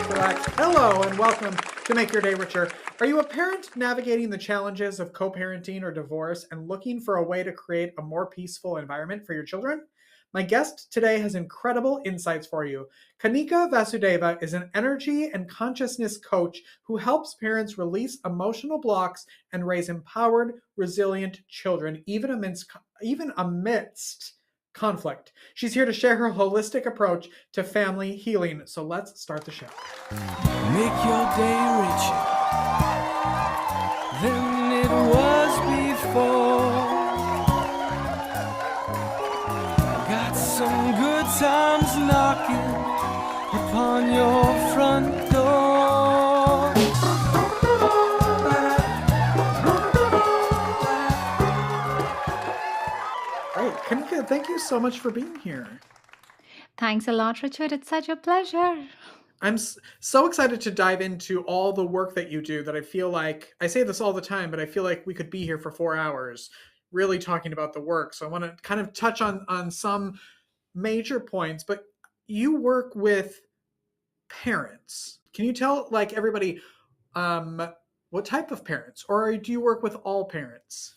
relax. Hello and welcome to Make Your Day Richer. Are you a parent navigating the challenges of co-parenting or divorce and looking for a way to create a more peaceful environment for your children? My guest today has incredible insights for you. Kanika Vasudeva is an energy and consciousness coach who helps parents release emotional blocks and raise empowered, resilient children, even amidst conflict. She's here to share her holistic approach to family healing. So let's start the show. Make your day richer than it was before. Got some good times knocking upon your front door. Great. Kanika, thank you so much for being here. Thanks a lot, Richard. It's such a pleasure. I'm so excited to dive into all the work that you do that I feel like, I say this all the time, but I feel like we could be here for 4 hours really talking about the work. So I want to kind of touch on some major points, but you work with parents. Can you tell like everybody what type of parents, or do you work with all parents?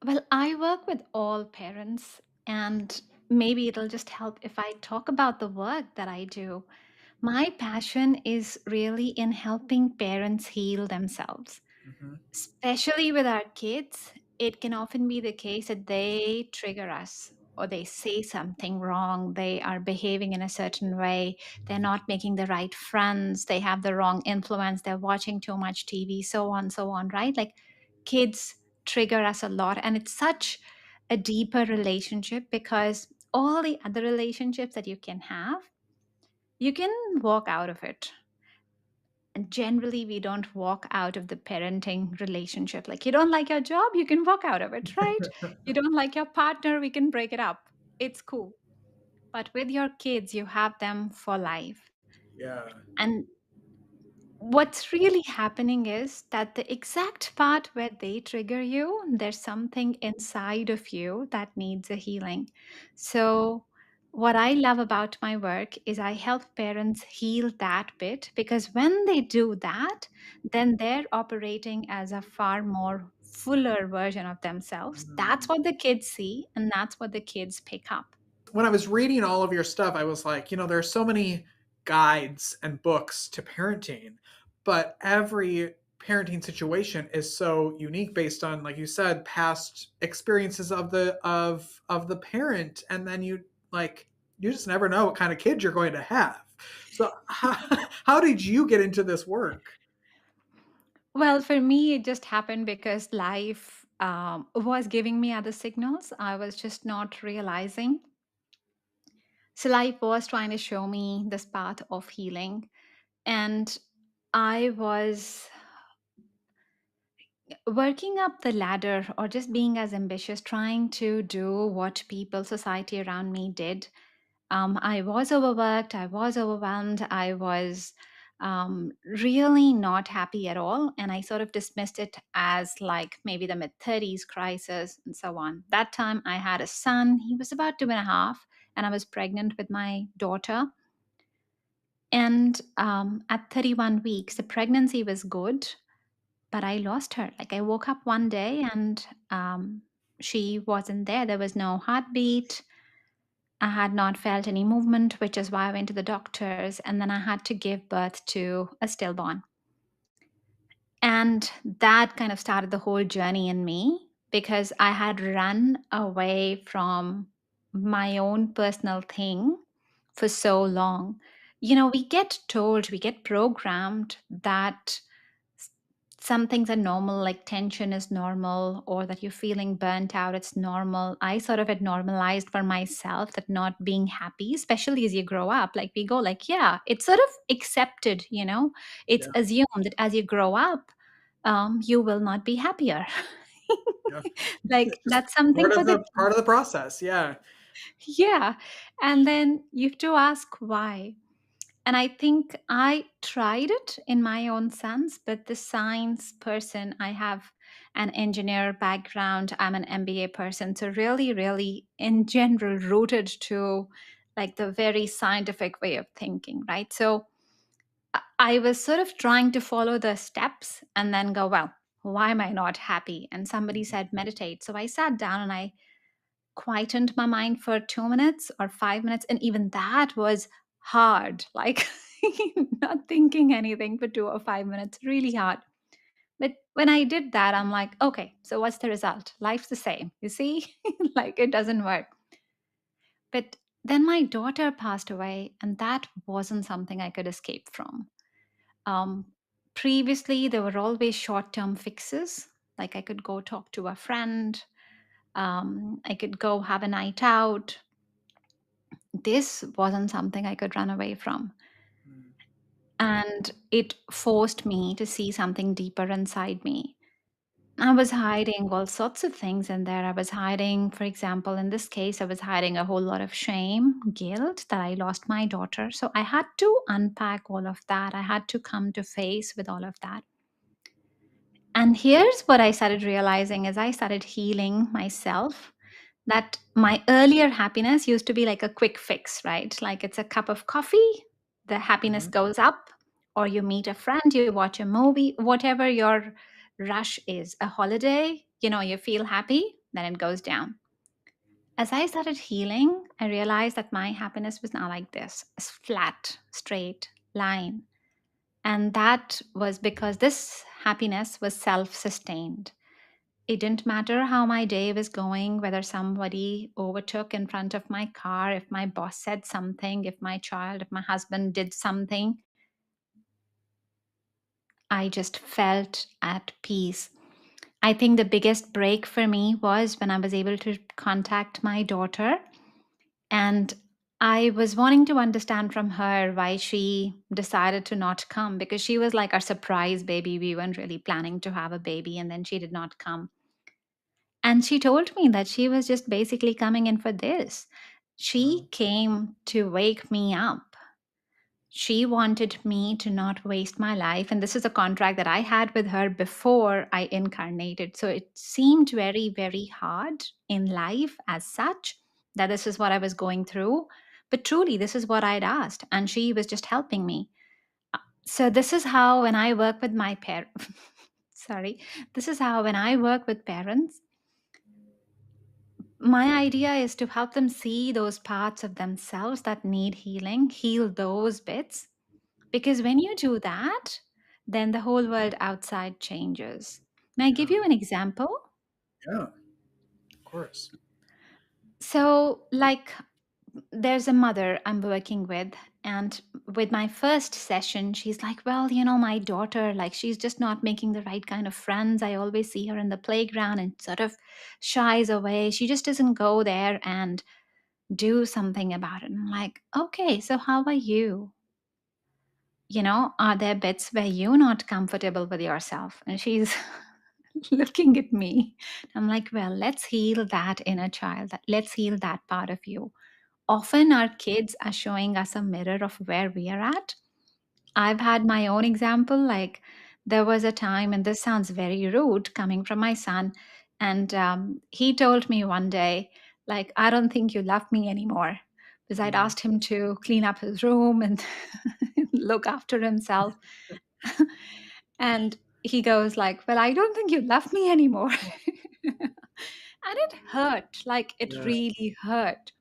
Well, I work with all parents, and maybe it'll just help if I talk about the work that I do. My passion is really in helping parents heal themselves, Mhm. especially with our kids. It can often be the case that they trigger us or they say something wrong. They are behaving in a certain way. They're not making the right friends. They have the wrong influence. They're watching too much TV, so on, right? Like kids trigger us a lot. And it's such a deeper relationship because all the other relationships that you can have, you can walk out of it. And generally, we don't walk out of the parenting relationship. Like, you don't like your job, you can walk out of it, right? You don't like your partner, we can break it up. It's cool. But with your kids, you have them for life. Yeah. And what's really happening is that the exact part where they trigger you, there's something inside of you that needs a healing. So, what I love about my work is I help parents heal that bit because when they do that, then they're operating as a far more fuller version of themselves. That's Mm. what the kids see, and that's what the kids pick up. When I was reading all of your stuff, I was like, there are so many guides and books to parenting, but every parenting situation is so unique based on, like you said, past experiences of the parent, and then you just never know what kind of kid you're going to have. So how did you get into this work? Well, for me, it just happened because life was giving me other signals. I was just not realizing. So, life was trying to show me this path of healing. And I was working up the ladder or just being as ambitious, trying to do what people, society around me did. I was overworked, I was overwhelmed, I was really not happy at all. And I sort of dismissed it as like maybe the mid 30s crisis and so on. That time I had a son, he was about 2.5, and I was pregnant with my daughter. And at 31 weeks, the pregnancy was good, but I lost her. Like I woke up one day and she wasn't there. There was no heartbeat. I had not felt any movement, which is why I went to the doctors. And then I had to give birth to a stillborn. And that kind of started the whole journey in me because I had run away from my own personal thing for so long. We get told, we get programmed that s- some things are normal, like tension is normal, or that you're feeling burnt out, it's normal. I sort of had normalized for myself that not being happy, especially as you grow up, like we go, like, yeah, it's sort of accepted, it's Yeah, assumed that as you grow up, you will not be happier. yeah. Like, It's just that's something for the part of the process. Yeah. yeah. And then you have to ask why. And I think I tried it in my own sense, but the science person, I have an engineer background, I'm an MBA person. So, really, really, in general, rooted to like the very scientific way of thinking, right? So, I was sort of trying to follow the steps and then go, well, why am I not happy? And somebody said, meditate. So I sat down and I quietened my mind for 2 minutes or 5 minutes. And even that was hard, like not thinking anything for 2 or 5 minutes, really hard. But when I did that, I'm like, okay, so what's the result? Life's the same. You see, like it doesn't work. But then my daughter passed away, and that wasn't something I could escape from. Um, Previously, there were always short term fixes. Like I could go talk to a friend, I could go have a night out. This wasn't something I could run away from. Mm. And it forced me to see something deeper inside me. I was hiding all sorts of things in there. I was hiding, for example, in this case, I was hiding a whole lot of shame, guilt that I lost my daughter. So I had to unpack all of that. I had to come to face with all of that. And here's what I started realizing as I started healing myself, that my earlier happiness used to be like a quick fix, right? Like it's a cup of coffee, the happiness Mhm. goes up, or you meet a friend, you watch a movie, whatever your rush is, a holiday, you feel happy, then it goes down. As I started healing, I realized that my happiness was not like this, a flat, straight line. And that was because this happiness was self sustained. It didn't matter how my day was going, whether somebody overtook in front of my car, if my boss said something, if my child, if my husband did something. I just felt at peace. I think the biggest break for me was when I was able to contact my daughter, and I was wanting to understand from her why she decided to not come, because she was like our surprise baby. We weren't really planning to have a baby, and then she did not come. And she told me that she was just basically coming in for this. Wow. She came to wake me up. She wanted me to not waste my life. And this is a contract that I had with her before I incarnated. So it seemed very, very hard in life as such that this is what I was going through. But truly, this is what I'd asked. And she was just helping me. So this is how, when I work with my parents, sorry, this is how, when I work with parents, my idea is to help them see those parts of themselves that need healing, heal those bits. Because when you do that, then the whole world outside changes. May I give Yeah. you an example? Yeah. Of course. So, like, there's a mother I'm working with, and with my first session, she's like, well, my daughter, like, she's just not making the right kind of friends. I always see her in the playground and sort of shies away. She just doesn't go there and do something about it. And I'm like, okay, so how are you? Are there bits where you're not comfortable with yourself? And she's looking at me. I'm like, well, let's heal that inner child. Let's heal that part of you. Often our kids are showing us a mirror of where we are at. I've had my own example. Like, there was a time, and this sounds very rude coming from my son, and he told me one day, like, I don't think you love me anymore. Because I'd Mm. asked him to clean up his room and look after himself. And he goes like, well, I don't think you love me anymore. And it hurt, like it Yeah. really hurt.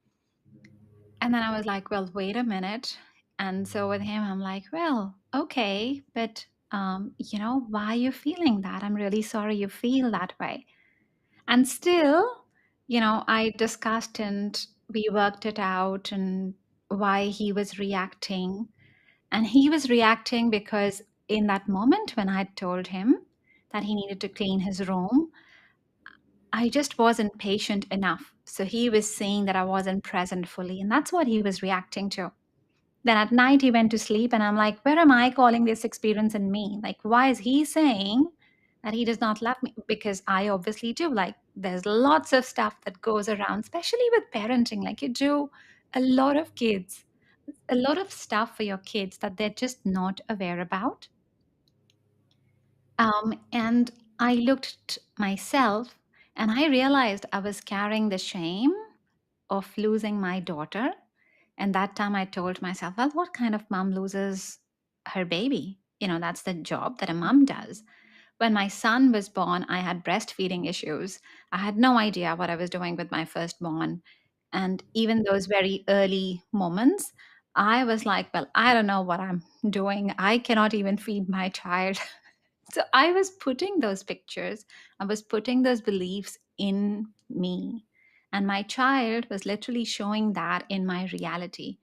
And then I was like, well, wait a minute. And so with him, I'm like, well, okay, but why are you feeling that? I'm really sorry you feel that way. And still, I discussed and we worked it out and why he was reacting. And he was reacting because in that moment when I told him that he needed to clean his room, I just wasn't patient enough. So he was saying that I wasn't present fully. And that's what he was reacting to. Then at night, he went to sleep, and I'm like, where am I calling this experience in me? Like, why is he saying that he does not love me? Because I obviously do. Like, there's lots of stuff that goes around, especially with parenting. Like, you do a lot of kids, a lot of stuff for your kids that they're just not aware about. And I looked at myself and I realized I was carrying the shame of losing my daughter. And that time I told myself, well, what kind of mom loses? her baby. That's the job that a mom does. When my son was born, I had breastfeeding issues. I had no idea what I was doing with my firstborn. And even those very early moments, I was like, well, I don't know what I'm doing. I cannot even feed my child. So I was putting those pictures, I was putting those beliefs in me. And my child was literally showing that in my reality.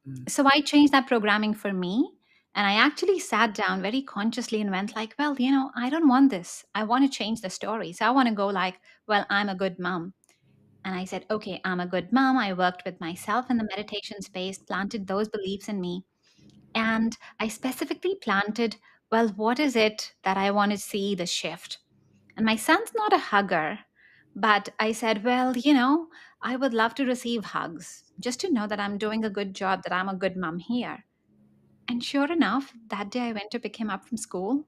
Mm. So I changed that programming for me. And I actually sat down very consciously and went like, well, I don't want this. I want to change the story. So I want to go like, well, I'm a good mom. And I said, okay, I'm a good mom. I worked with myself in the meditation space, planted those beliefs in me. And I specifically planted, well, what is it that I want to see the shift? And my son's not a hugger, but I said, well, I would love to receive hugs just to know that I'm doing a good job, that I'm a good mom here. And sure enough, that day I went to pick him up from school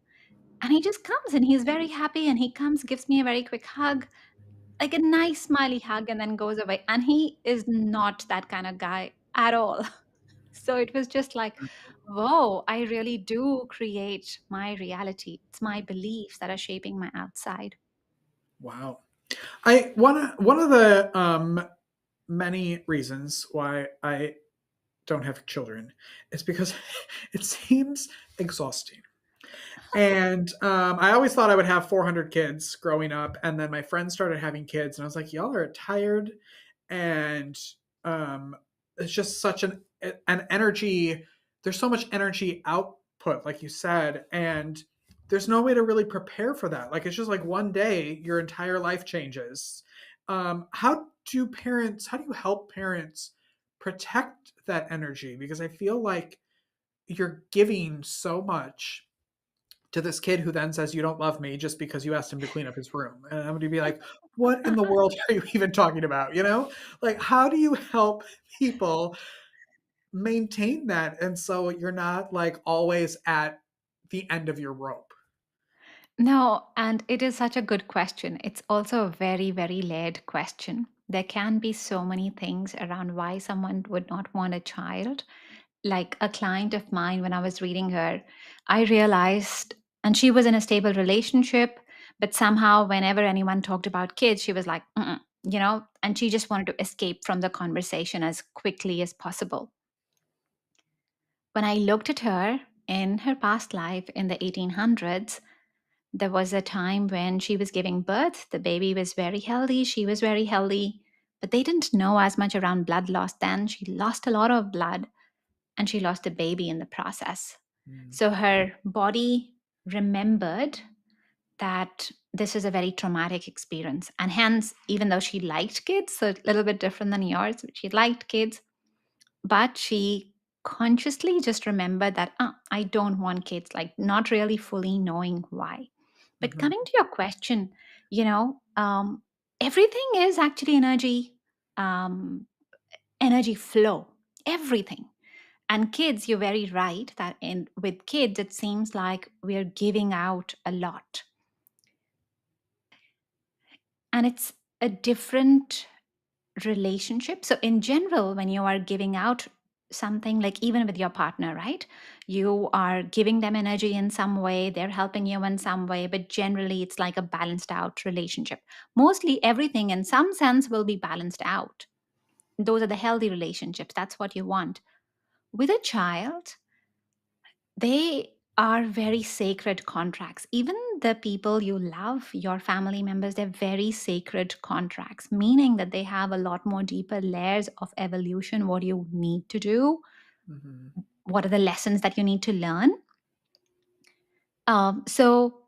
and he just comes and he's very happy and he comes, gives me a very quick hug, like a nice smiley hug, and then goes away. And he is not that kind of guy at all. So it was just like, whoa, I really do create my reality. It's my beliefs that are shaping my outside. Wow. I one of the many reasons why I don't have children is because it seems exhausting. And I always thought I would have 400 kids growing up, and then my friends started having kids, and I was like, y'all are tired, and um, it's just such an energy. There's so much energy output, like you said, and there's no way to really prepare for that. Like it's just like one day your entire life changes. How do you help parents protect that energy? Because I feel like you're giving so much to this kid who then says you don't love me just because you asked him to clean up his room. And I'm going to be like, what in the world are you even talking about? Like how do you help people maintain that? And so you're not like always at the end of your rope. No, and it is such a good question. It's also a very, very layered question. There can be so many things around why someone would not want a child. Like a client of mine, when I was reading her, I realized, and she was in a stable relationship, but somehow, whenever anyone talked about kids, she was like, mm-mm, and she just wanted to escape from the conversation as quickly as possible. When I looked at her in her past life in the 1800s, there was a time when she was giving birth. The baby was very healthy. She was very healthy. But they didn't know as much around blood loss then. She lost a lot of blood and she lost a baby in the process. Mm. So her body remembered that this is a very traumatic experience. And hence, even though she liked kids, so a little bit different than yours, she liked kids, but she consciously just remembered that I don't want kids, like not really fully knowing why. But Mhm. coming to your question, you know um, everything is actually um, energy flow, everything. And kids, you're very right that with kids it seems like we're giving out a lot, and it's a different relationship. So, in general, when you are giving out something, like even with your partner, right? You are giving them energy in some way, they're helping you in some way, but generally it's like a balanced out relationship. Mostly everything in some sense will be balanced out. Those are the healthy relationships. That's what you want. With a child, they are very sacred contracts. Even the people you love, your family members, they're very sacred contracts, meaning that they have a lot more deeper layers of evolution, what you need to do, Mhm. what are the lessons that you need to learn. So,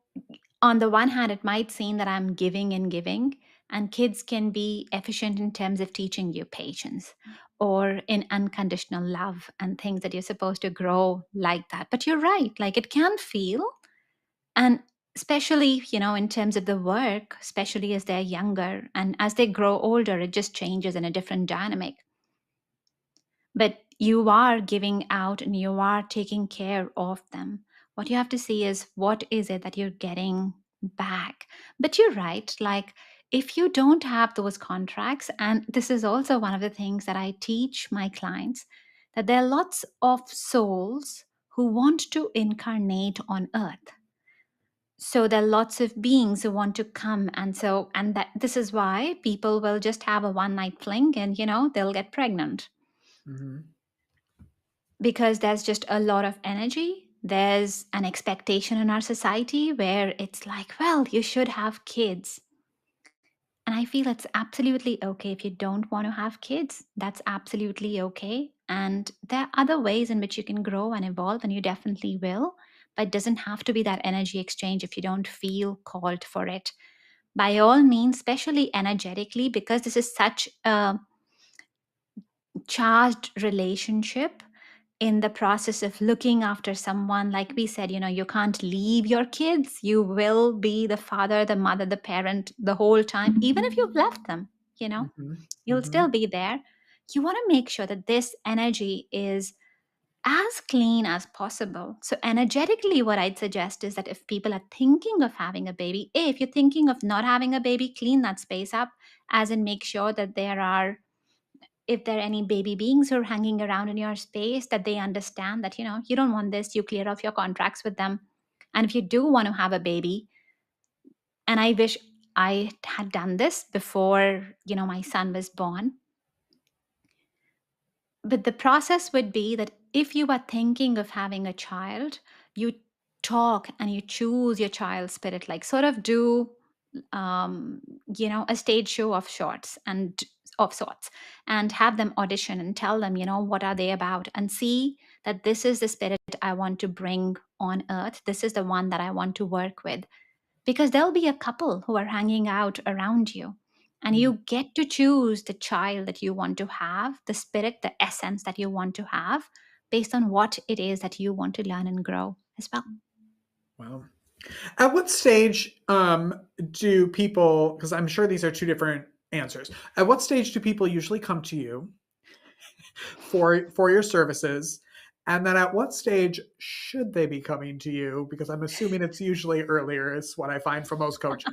on the one hand, it might seem that I'm giving and giving, and kids can be efficient in terms of teaching you patience or in unconditional love and things that you're supposed to grow like that. But you're right, like it can feel, and especially, in terms of the work, especially as they're younger and as they grow older, it just changes in a different dynamic. But you are giving out and you are taking care of them. What you have to see is what is it that you're getting back. But you're right, like if you don't have those contracts, and this is also one of the things that I teach my clients, that there are lots of souls who want to incarnate on earth. So there are lots of beings who want to come, and that this is why people will just have a one night fling, and they'll get pregnant, Mm-hmm. because there's just a lot of energy. There's an expectation in our society where it's like, well, you should have kids. And I feel it's absolutely okay if you don't want to have kids. That's absolutely okay. And there are other ways in which you can grow and evolve, and you definitely will. But it doesn't have to be that energy exchange if you don't feel called for it. By all means, especially energetically, because this is such a charged relationship. In the process of looking after someone, like we said, you can't leave your kids. You will be the father, the mother, the parent the whole time, even if you've left them, you know, Mm-hmm. you'll Mm-hmm. still be there. You want to make sure that this energy is as clean as possible. So, energetically, what I'd suggest is that if people are thinking of having a baby, if you're thinking of not having a baby, clean that space up, as in make sure that there are, if there are any baby beings who are hanging around in your space, that they understand that you don't want this, you clear off your contracts with them. And if you do want to have a baby, and I wish I had done this before my son was born, but the process would be that if you are thinking of having a child, you talk and you choose your child's spirit, like sort of do a stage show of sorts, and of sorts, and have them audition and tell them what are they about, and see that this is the spirit I want to bring on earth, this is the one that I want to work with. Because there'll be a couple who are hanging out around you, and Mm-hmm. you get to choose the child that you want to have, the spirit, the essence that you want to have, based on what it is that you want to learn and grow as well. Wow. At what stage do people, because I'm sure these are two different answers, at what stage do people usually come to you for your services? And then at what stage should they be coming to you? Because I'm assuming it's usually earlier, is what I find for most coaches.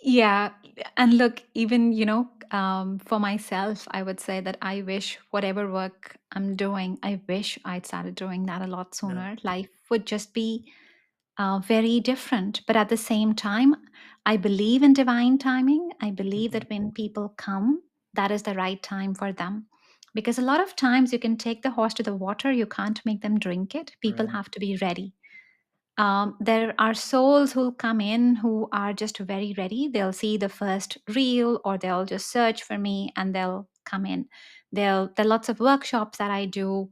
Yeah. And look, even, for myself, I would say that I wish whatever work I'm doing, I wish I'd started doing that a lot Yeah. sooner. Life would just be very different. But at the same time, I believe in divine timing. I believe Mm-hmm. that when people come, that is the right time for them. Because a lot of times you can take the horse to the water, you can't make them drink it. People Right. have to be ready. There are souls who'll come in who are just very ready. They'll see the first reel, or they'll just search for me and they'll come in. There are lots of workshops that I do,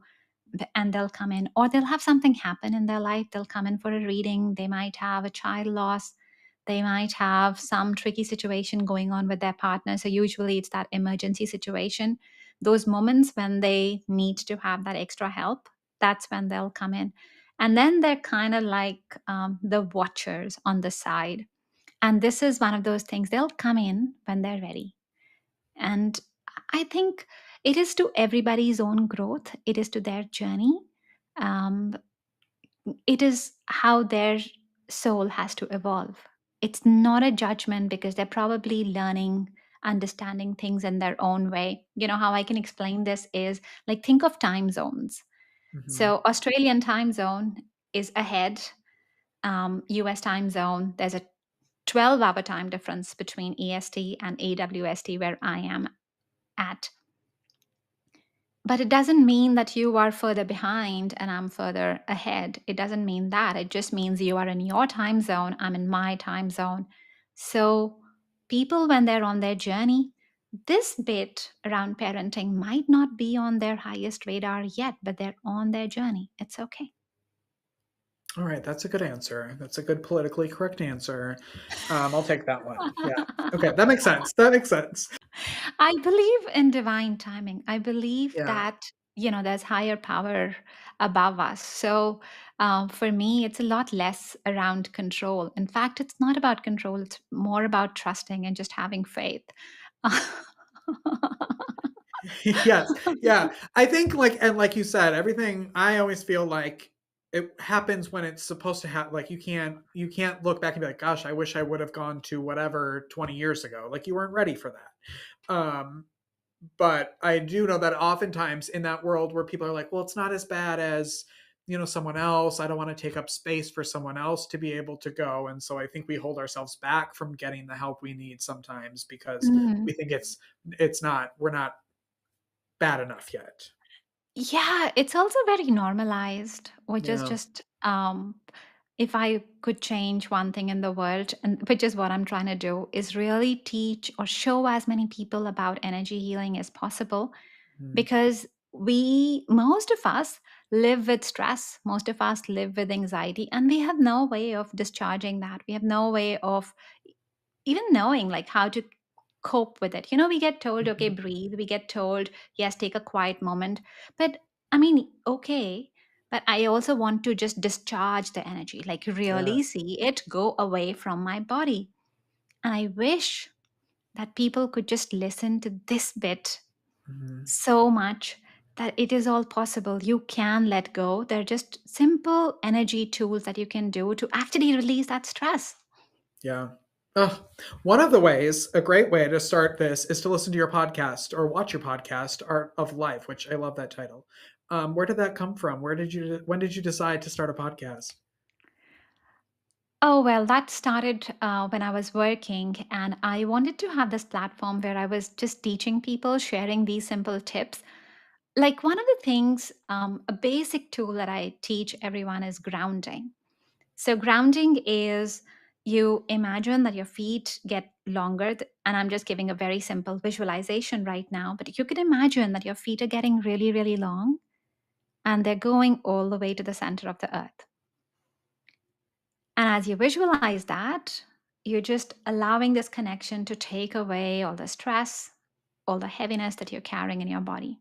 and they'll come in, or they'll have something happen in their life. They'll come in for a reading. They might have a child loss. They might have some tricky situation going on with their partner. So usually it's that emergency situation. Those moments when they need to have that extra help, that's when they'll come in. And then they're kind of like the watchers on the side. And this is one of those things, they'll come in when they're ready. And I think it is to everybody's own growth, it is to their journey. Um, it is how their soul has to evolve. It's not a judgment, because they're probably learning, understanding things in their own way. How I can explain this is like, think of time zones. Mm-hmm. So, Australian time zone is ahead. US time zone, there's a 12-hour time difference between EST and AWST, where I am at. But it doesn't mean that you are further behind and I'm further ahead. It doesn't mean that. It just means you are in your time zone, I'm in my time zone. So, people, when they're on their journey, this bit around parenting might not be on their highest radar yet, but they're on their journey. It's okay. All right, that's a good answer. That's a good politically correct answer. I'll take that one. Yeah. Okay, that makes sense. That makes sense. I believe in divine timing. I believe Yeah. that, there's higher power above us. So for me, it's a lot less around control. In fact, it's not about control, it's more about trusting and just having faith. Yes. Yeah. I think and like you said, everything I always feel like it happens when it's supposed to happen. Like you can't look back and be like, gosh, I wish I would have gone to whatever 20 years ago. Like you weren't ready for that. But I do know that oftentimes in that world where people are like, well, it's not as bad as, someone else. I don't want to take up space for someone else to be able to go. And so I think we hold ourselves back from getting the help we need sometimes because Mm. we think we're not bad enough yet. Yeah, it's also very normalized, which is Yeah. just if I could change one thing in the world, and which is what I'm trying to do, is really teach or show as many people about energy healing as possible. Mm. Because most of us live with stress, most of us live with anxiety, and we have no way of discharging that. We have no way of even knowing like how to cope with it. We get told, okay, Mhm. breathe. We get told, yes, take a quiet moment. But I mean, okay, but I also want to just discharge the energy, like really Yes. see it go away from my body. And I wish that people could just listen to this bit Mhm. so much, that it is all possible. You can let go. They're just simple energy tools that you can do to actually release that stress. Yeah. Ugh. One of the ways, a great way to start this is to listen to your podcast or watch your podcast, Art of Life, which I love that title. Where did that come from? When did you decide to start a podcast? Oh, well, that started when I was working, and I wanted to have this platform where I was just teaching people, sharing these simple tips. Like one of the things, a basic tool that I teach everyone is grounding. So, grounding is you imagine that your feet get longer, and I'm just giving a very simple visualization right now, but you could imagine that your feet are getting really, really long and they're going all the way to the center of the earth. And as you visualize that, you're just allowing this connection to take away all the stress, all the heaviness that you're carrying in your body.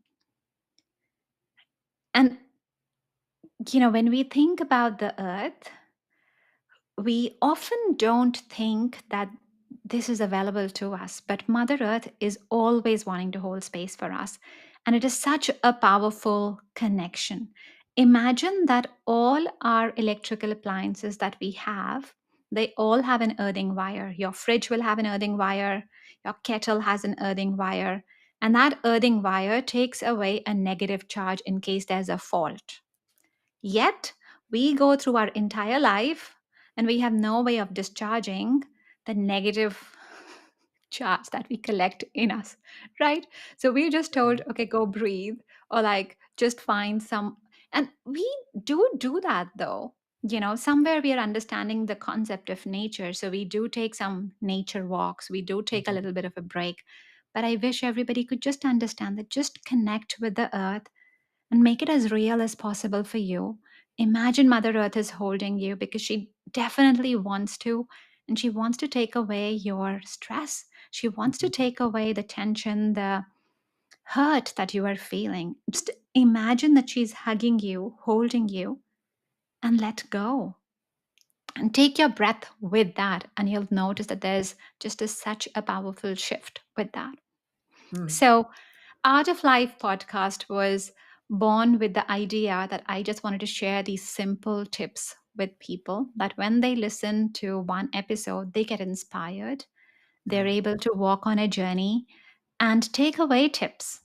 And, when we think about the earth, we often don't think that this is available to us, but Mother Earth is always wanting to hold space for us. And it is such a powerful connection. Imagine that all our electrical appliances that we have, they all have an earthing wire. Your fridge will have an earthing wire, your kettle has an earthing wire, and that earthing wire takes away a negative charge in case there's a fault. Yet, we go through our entire life and we have no way of discharging the negative charge that we collect in us, right? So we're just told, okay, go breathe, or like just find some. And we do that though. Somewhere we are understanding the concept of nature. So we do take some nature walks, we do take a Mhm. little bit of a break. But I wish everybody could just understand that, just connect with the earth and make it as real as possible for you. Imagine Mother Earth is holding you because she definitely wants to, and she wants to take away your stress. She wants to Mhm. take away the tension, the hurt that you are feeling. Just imagine that she's hugging you, holding you, and let go. And take your breath with that, and you'll notice that there's just such a powerful shift with that. Mm. So, Art of Life podcast was born with the idea that I just wanted to share these simple tips with people, that when they listen to one episode, they get inspired. They're Yeah. able to walk on a journey and take away tips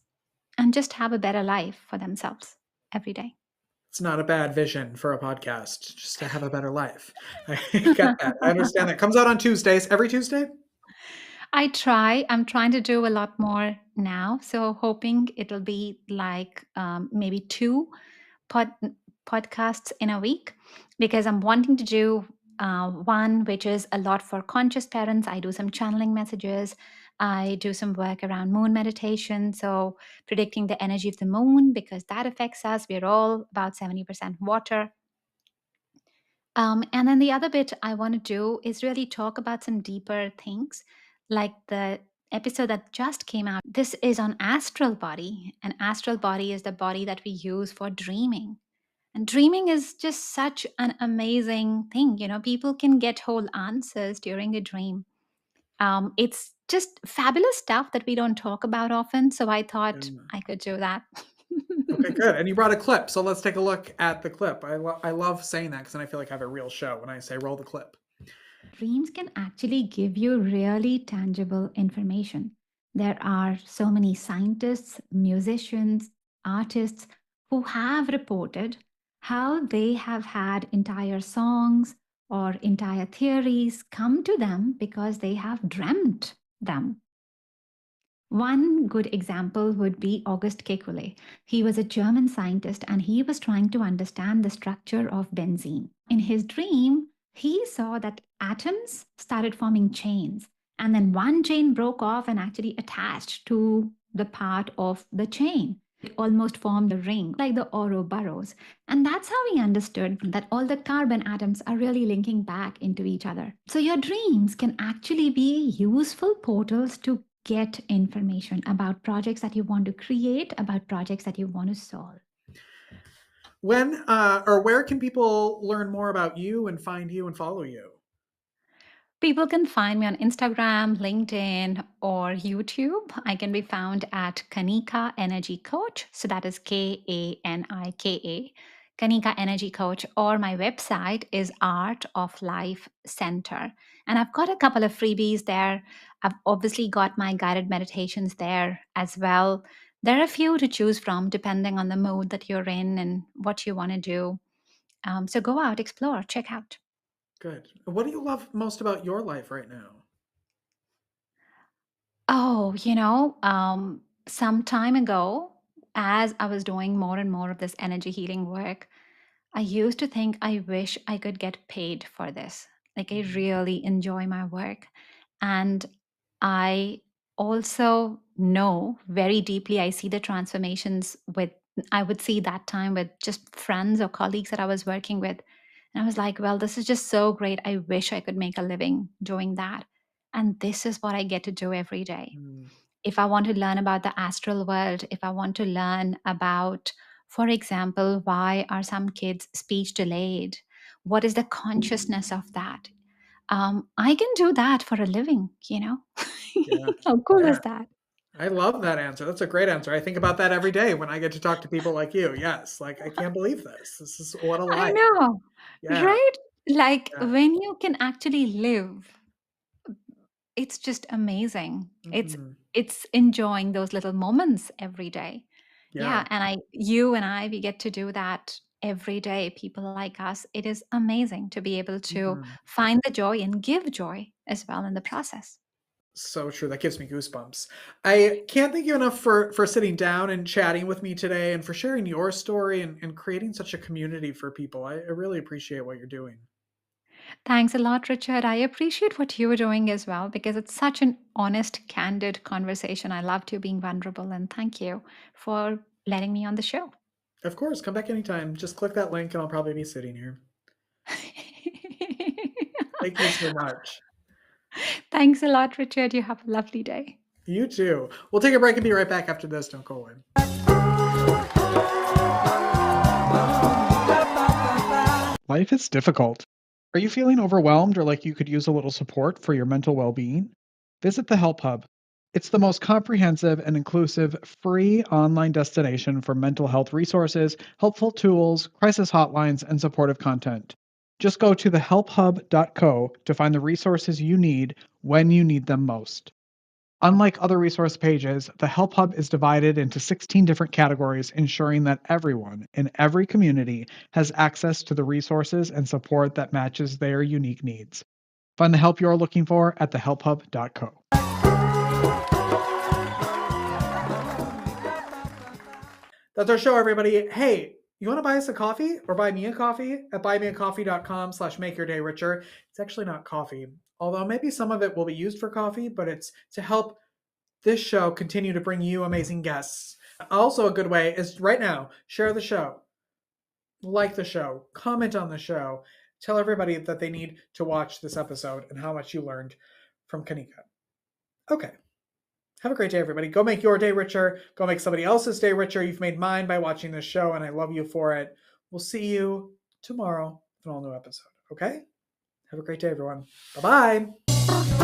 and just have a better life for themselves every day. It's not a bad vision for a podcast, just to have a better life. I get that. I understand that. Comes out on Tuesdays. Every Tuesday? I'm trying to do a lot more now. So, hoping it'll be like maybe two pod, podcasts in a week, because I'm wanting to do one which is a lot for conscious parents. I do some channeling messages. I do some work around moon meditation. So, predicting the energy of the moon, because that affects us. We're all about 70% water. And then the other bit I want to do is really talk about some deeper things, like the episode that just came out. This is on astral body, and astral body is the body that we use for dreaming. And dreaming is just such an amazing thing. People can get whole answers during a dream. It's just fabulous stuff that we don't talk about often. So I thought Yeah. I could do that. Okay, good. And you brought a clip, so let's take a look at the clip. I love saying that because then I feel like I have a real show when I say roll the clip. Dreams can actually give you really tangible information. There are so many scientists, musicians, artists who have reported how they have had entire songs or entire theories come to them because they have dreamt them. One good example would be August Kekulé. He was a German scientist and he was trying to understand the structure of benzene. In his dream, he saw that atoms started forming chains, and then one chain broke off and actually attached to the part of the chain. It almost formed a ring, like the Ouroboros. And that's how he understood that all the carbon atoms are really linking back into each other. So your dreams can actually be useful portals to get information about projects that you want to create, about projects that you want to solve. When or where can people learn more about you and find you and follow you? People can find me on Instagram, LinkedIn, or YouTube. I can be found at Kanika Energy Coach. So that is Kanika, Kanika Energy Coach, or my website is Art of Life Center. And I've got a couple of freebies there. I've obviously got my guided meditations there as well. There are a few to choose from depending on the mood that you're in and what you want to do. So go out, explore, check out. Good. What do you love most about your life right now? Oh, some time ago, as I was doing more and more of this energy healing work, I used to think I wish I could get paid for this. Like, I Mhm. really enjoy my work. And I also know very deeply, I see the transformations with, I would see that time with just friends or colleagues that I was working with. And I was like, well, this is just so great. I wish I could make a living doing that. And this is what I get to do every day. Mm, If I want to learn about the astral world, if I want to learn about, for example, why are some kids speech delayed? What is the consciousness of that? I can do that for a living. yeah. How cool Yeah. is that? I love that answer. That's a great answer. I think about that every day when I get to talk to people like you. Yes. Like, I can't believe this. This is what a I life. know, Yeah. right? Like Yeah. when you can actually live, it's just amazing. Hmm. It's enjoying those little moments every day. Yeah. Yeah, and you and I, we get to do that every day. People like us, it is amazing to be able to Hmm. find the joy and give joy as well in the process. So true. That gives me goosebumps. I can't thank you enough for sitting down and chatting with me today and for sharing your story and creating such a community for people. I really appreciate what you're doing. Thanks a lot, Richard. I appreciate what you're doing as well because it's such an honest, candid conversation. I loved you being vulnerable, and thank you for letting me on the show. Of course, come back anytime. Just click that link and I'll probably be sitting here. Thank you so much. Thanks a lot, Richard. You have a lovely day. You too. We'll take a break and be right back after this. Don't go away. Life is difficult. Are you feeling overwhelmed or like you could use a little support for your mental well being? Visit the Help Hub. It's the most comprehensive and inclusive free online destination for mental health resources, helpful tools, crisis hotlines, and supportive content. Just go to thehelphub.co to find the resources you need when you need them most. Unlike other resource pages, the Help Hub is divided into 16 different categories, ensuring that everyone in every community has access to the resources and support that matches their unique needs. Find the help you're looking for at thehelphub.co. That's our show, everybody. Hey, you want to buy us a coffee or buy me a coffee at buymeacoffee.com/makeyourdayricher. It's actually not coffee, although maybe some of it will be used for coffee, but it's to help this show continue to bring you amazing guests. Also, a good way is right now, share the show, like the show, comment on the show, tell everybody that they need to watch this episode and how much you learned from Kanika. Okay. Have a great day, everybody. Go make your day richer. Go make somebody else's day richer. You've made mine by watching this show, and I love you for it. We'll see you tomorrow with an all new episode. Okay? Have a great day, everyone. Bye bye.